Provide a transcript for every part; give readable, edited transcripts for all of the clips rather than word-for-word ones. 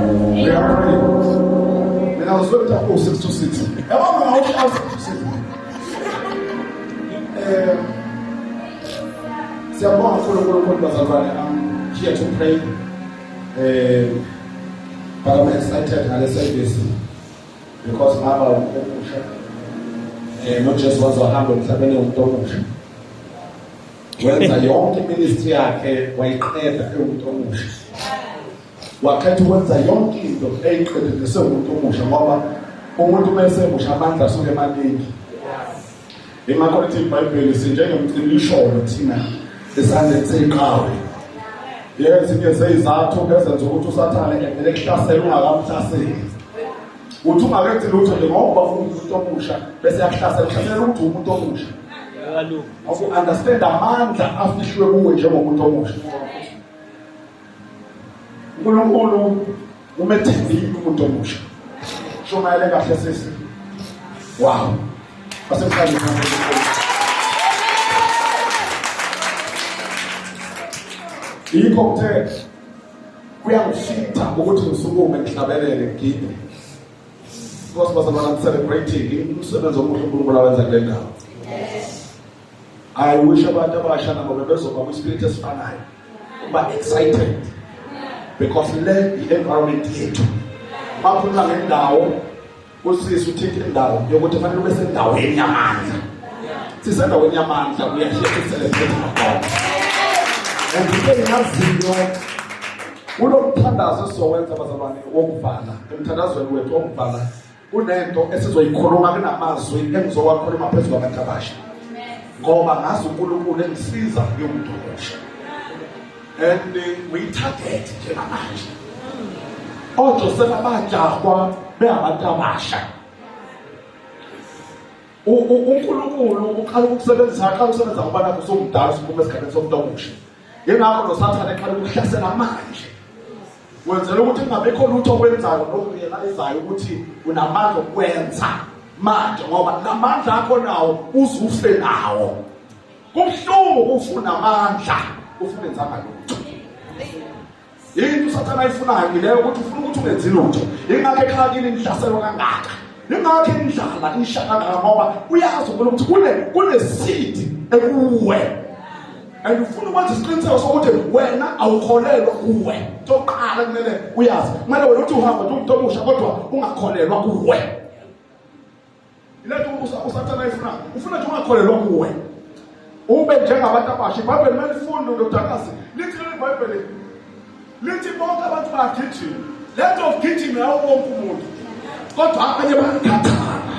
We are praying. When I was looking at 6 to 6. I'm here to pray. But I'm excited and I say this because Mama not just was a hand on Sabine Utomusha. Wenza yonke ministry yakhe wayiqeda eUtomusha. Wakhetha ukwenza yonke into eyiqedise uUtomusha ngoba umuntu mase musha amandla asuke emaningi. Imakholethi iBhayibheli sinjengemcilisholo thina esandleni seqhawe. Yeke sinye seyizathu ezenza ukuthi usathane emele kuhlasela ungakamhlaseli. Uthi ungakenzi lutho nje ngoba ufuna umuntu omusha bese yakuhlasela ukuthi umuntu omusha. Aku understand amandla afishwe kuwe njengomuntu omusha. uNkulunkulu umethembile umuntu omusha. Shumayele kahle sisi. Wow. Basemhlanje yikho kuthe kuyangifitha ukuthi ngisukume ngihlabelele ngide. Because bazalwane celebrating umsebenzi omuhle uNkulunkulu awenza kule ndawo. I wish abantu abasha nabo bebezoba kwispirit esifanayo. Uba excited because le environment yethu. Makhuluma ngendawo usisi uthinta indawo yokuthi fanele ube sendaweni yamandla. Sisendaweni yamandla uyashiya celebrate God. And today nazinto ulomthandazo sowenza bazalwane wokuvala emthandazweni wethu wokuvala kunento esizoyikhuluma kunamazwi engizowakhuluma phezulu kwabantu abasha ngoba ngazi uNkulunkulu engisiza yomuntu omusha and we target njengamanje oJoseph abajahwa beabantu abasha uNkulunkulu uqala ukusebenzisa ukubana kusomdala siphuma esikhathini somuntu omusha. Yengakho noSathane eqala ukuhlasela manje. Wenzela ukuthi kungabekho lutho okwenzayo nokurealizayo ukuthi unamandla okwenza manje ngoba namandla akho nawo uzufe nawo. Kubuhlungu ufuna amandla ufuna enzanga lutho. Into uSathane ayifunayo yileyo ukuthi ufuna ukuthi ungenzi lutho. Yingakho ekhaya kini nihlaselo kangaka. Yingakho indlala ishaka ngoba uyazi ukuthi kune seed ekuwe. And ufuna ukwenza isiqiniseko sokuthi wena awukholelwa kuwe. Toqala kumele uyazi. Kumele wena uthi uhamba umuntu omusha kodwa ungakholelwa kuwe. Ilethe uSathane ayifuna. Ufuna nje ungakholelwa kuwe. Ube njengabantu abasha. iBhayibheli melifundo ndodakazi. Lithi iBhayibheli lithi bonke abantu bagijima. Let of gijima yawo wonke umuntu. Kodwa abanye bayakhathala.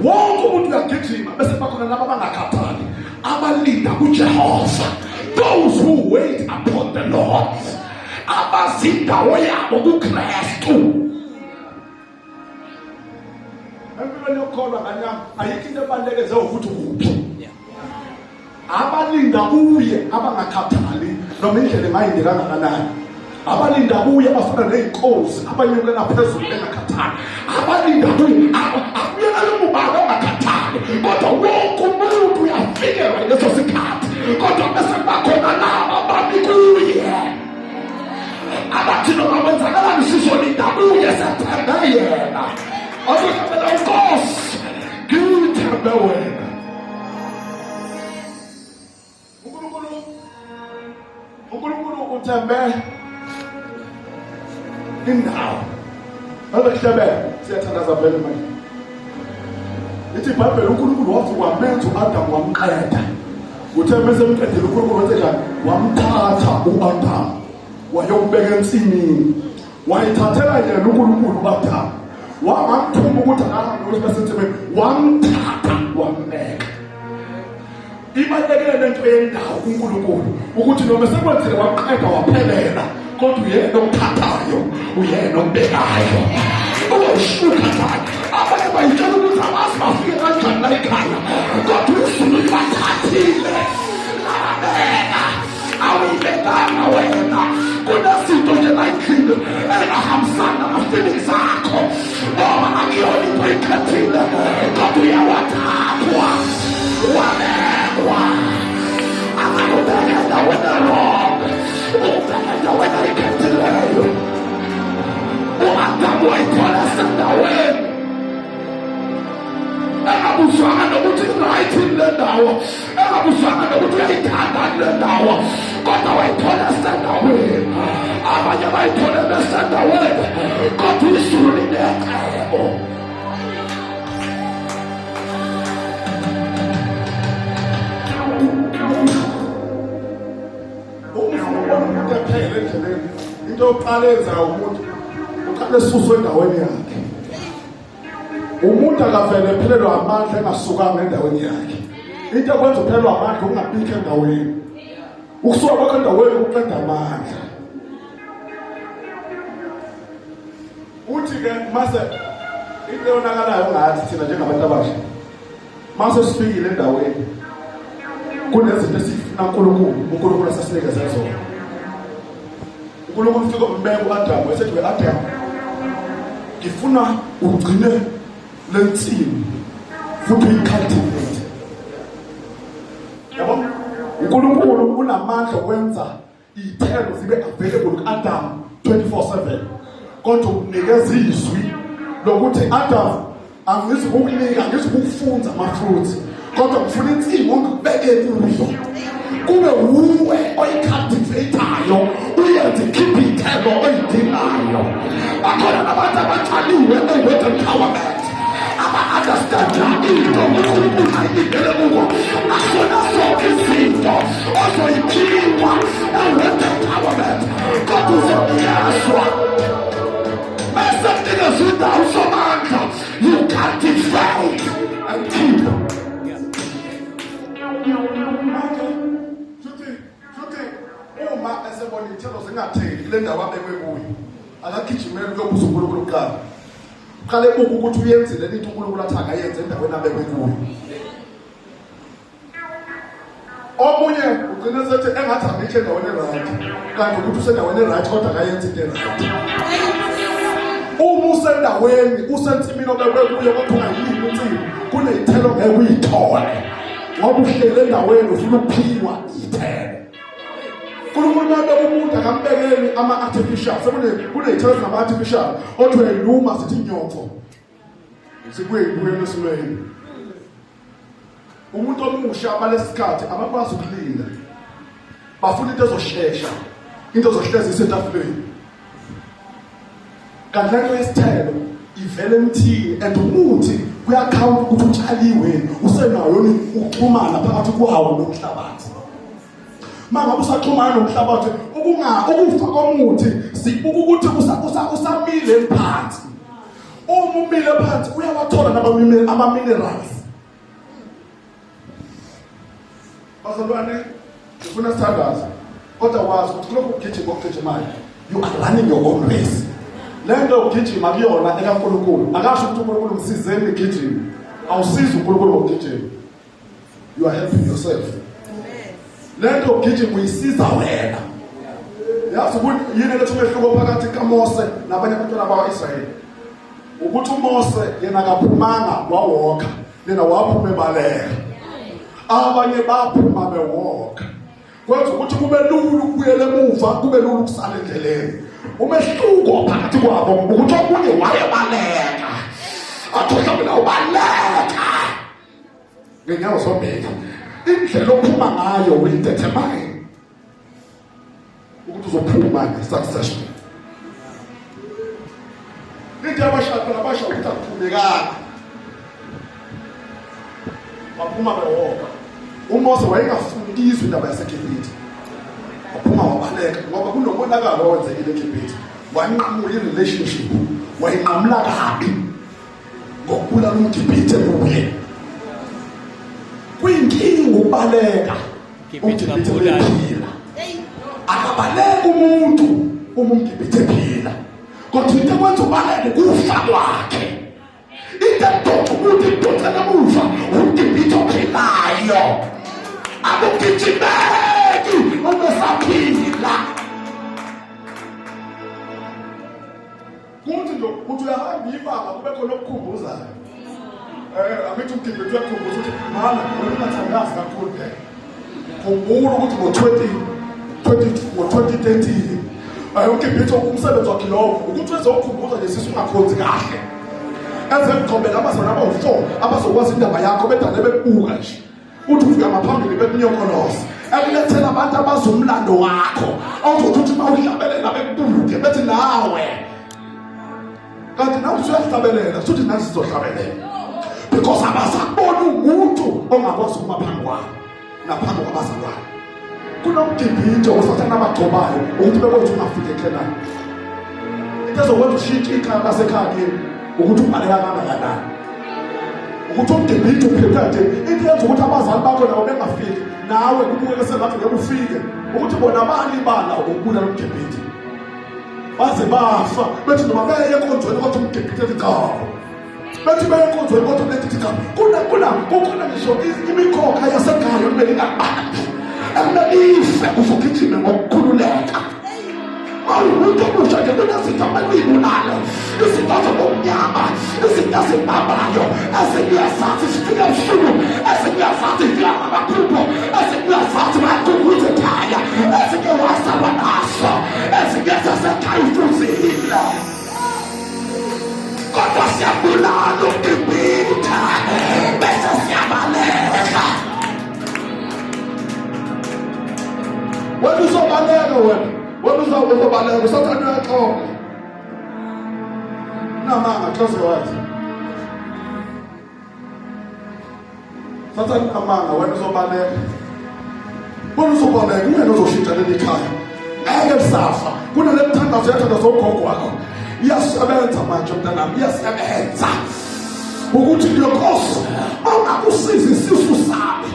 Wonke umuntu uyagijima bese bakhona laba abangakhathali. Abalinda kuJehova. Those who wait upon the Lord. Abazindawo yabo kuKristu. Empilweni yokholwa nganyama ayikho into ebalekeze ukuthi kuphi. Abalinda kuye abangakhathali noma indlela engayinde kangakanani. Abalinda kuye abafana nezinkosi abanyukela phezulu bengakhathali. Abalinda kuye akuyena lomubalo ongakhathali kodwa wonke umuntu uyafikelwa leso sikhathi kodwa bese bakhona laba ababikuye abathi noma kwenzakalani sizolinda kuye sethembe yena akuthembela uNkosi ngithembe wena. uNkulunkulu uthembe indawo abahlabela siyathandaza vele manje. Ithi iBhayibheli uNkulunkulu wathi wamenza uAdamu wamqeda. Uthe bese emqedile uNkulunkulu wenze njani? Wamthatha uAdamu wayombeka ensimini. Wayithathela yena uNkulunkulu uAdamu. Wamthuma ukuthi ahambe ukuthi besensimini. Wamthatha wambeka. Ibalekele lento yendawo uNkulunkulu ukuthi noma sekwenzile waqeda waphelela kodwa uyena omthathayo uyena ombekayo. Uyashuka thana abanye bayitshela ukuthi abazi bafike kanjani la ekhaya kodwa izulu libathathile labeka awuyibekanga wena. Kunezinto nje layikhile engahambisana nama-feelings akho ngoba akuyona into oyikhethile kodwa uyawathathwa wabekwa. Akakubeka endaweni wrong, ukubeka endaweni ayikhethileyo. bayithole besendaweni kodwa izulu lineqebo. Umuntu ephele endleleni into yokuqala eyenzayo umuntu uqale esuswe endaweni yakhe. Umuntu akavele ephelelwa amandla engasukanga endaweni yakhe. Into ekwenza uphelelwa amandla ukungabikho endaweni. Ukusuka kwakho endaweni ukuqeda amandla. Uthi-ke mase into yonakalayo ngathi thina njengabantu abasha. Mase sifikile endaweni kunezinto esifuna uNkulunkulu asasinikeze zona. uNkulunkulu ufike umbeka uAdam esethi we-Adam ngifuna ugcine le nsimu futhi uyicultivate. Yabo uNkulunkulu unamandla okwenza iy'thelo zibe available ku-Adam 24/7 kodwa ukunikeza izwi lokuthi Adam angizukukunika ngizukukufunza ama-fruits kodwa ngifuna insimu ongikubeke kuyo kube wuwe oyicultivatayo uyenze ikhiphe iy'thelo oyidingayo. Bakhona nabantu abatshaliwe be-word empowerment aba-understanda into uNkulunkulu ayilindele kubo akhona zonke izinto ozoyiphiwa e-word empowerment kodwa uzonikezwa bese kunikeza indawo somandla you cultivate and keep. Uma esebona iy'thelo zingatheli kule ndawo abekwe kuyo akagijimele kuyobuza uNkulunkulu kuqala. Qale buka ukuthi uyenzile into uNkulunkulu athi akayenze endaweni abekwe kuyo. Omunye ugcina sethi engathi amikho endaweni e-right kanti ukuthi usendaweni e-right kodwa akayenzi into e-right. Uma usendaweni usensimini obekwe kuyo kodwa ungayilimi insimi kuney'thelo ngeke uyithole ngoba uhlele endaweni ufuna ukuphiwa iy'thelo. uNkulunkulu mabeka umuntu akambekeli ama-artificial kuney'thelo ezingama-artificial othi uyayiluma sithi inyonfo sibuye ibuyele esimeni. Umuntu omusha balesi sikhathi abakwazi ukulinda bafuna into ezoshesha into ezohlezi isetafuleni kanti lento yesithelo ivele emthini and umuthi kuyakhawunta ukuthi utshaliwe usenayo ukuxhumana phakathi kwawo nomhlabathi. Mama usaxhumana nomhlabathi ukufa komuthi sibuka ukuthi usamile phansi. Uma umile phansi uyawathola ama-minerals. Bazalwane ufuna sithandaza kodwa wazi ukuthi lokho ukugijima okugijimayo you are running your own race. Lento ukugijima kuyona ekaNkulunkulu akasho ukuthi uNkulunkulu msizeni igijima awusizi uNkulunkulu ngokugijima you are helping yourself. Lento ukugijima uyisiza wena. Yazi ukuthi yini lethu umehluko phakathi kaMose nabanye abantwana bakwa-Israyeli ukuthi uMose yena akaphumanga wawokha yena waphuma ebaleka. Abanye baphuma bewokha kwenza ukuthi kube lula ukubuyela emuva kube lula ukusala endleleni. Umehluko phakathi kwabo ukuthi omunye wayebaleka athola mina ubaleka ngenyawo zombili. Indlela ophuma ngayo will determine ukuthi uzophuma nge-succession. Into abasha ukuthi akuphumekanga baphuma bewokha. uMose wayengafuni izwi indaba yaseGibhithe waphuma wabaleka ngoba kunomonakalo owenzekile eGibhithe wanqamula i-relationship wayinqamula kabi ngokubulala umGibhithe kuye. Kuyinkinga ukubaleka umGibhithe ephila akabaleka umuntu uma umGibhithe ephila kodwa into ekwenza ubaleke kufa kwakhe. Into edonsa umuntu idonsela emuva umGibhithe ophilayo akugijimeki ubesaphila. Kuthi nje ukuthi uyahamba ibanga kube khona okukhumbuzayo. Abethi umGibhithe uyakhumbuza ukuthi mana ungathandazi kakhulu phela. Khumbula ukuthi ngo-2013 umGibhithe umsebenzi wakhe lowo ukuthi wezokukhumbuza nje sisi ungakhonzi kahle. Ezemqombela abazona abawu-4 abazokwazi indaba yakho bedale bebuka nje. Uthi ufika ngaphambili bekunyonkoloza ekulethela abantu abazumlando wakho awuzothi uthi mawuhlabelela bekubuke bethi kanti nawe usuyahlabelela futhi nazi sizohlabelela because abasabona umuntu ongakwazi ukuma phambi kwabo naphambi kwabazalwane. Kunomgibhito usathana abagcobayo ukuthi bekwazi ungafike eKhenani. Into ezokwenza ushintshe ikhaya lasekhaya ukuthi ubaleka kangakanani, ukuthi umgibhito uphepha nje into yenza ukuthi abazali bakho nabo bengafiki nawe kubukeke sengathi ngeke ufike, ukuthi bona balibala ukubula nomgibhito baze bafa bethi noma beye enkonzweni kodwa umgibhito elikhayo, bethi beye enkonzweni kodwa umgibhito elikhayo. Kukhona ngisho imikhokha yasekhaya kumele ingabali emelife ufugijime ngokukhululeka. Umuntu omusha nje kunezinto amalibulalo, izinto zobumnyama, izinto ezibambayo, ezinyazathi zifika ebusuku, ezinyazathi zifika ngamaphupho, ezinyazathi bayaguguza ekhaya, ezinye wazalwa nazo, ezinye zasekhaya ufuzile. Kodwa siyabulala ukugibitha bese siyabaleka. Wena uzobaleka wena uzobaleka usathana uyaxoka. Namanga xose wathi. Sathana namanga wena uzobaleka. Wena uzobaleka ungena uzoshintsha leli khaya. Ngeke safa. Kunale mthandazo yathandazo ugogo wakho. Iyasebenza manje mntanami, iyasebenza. Ukuthi Nkosi awunakusiza isisu sami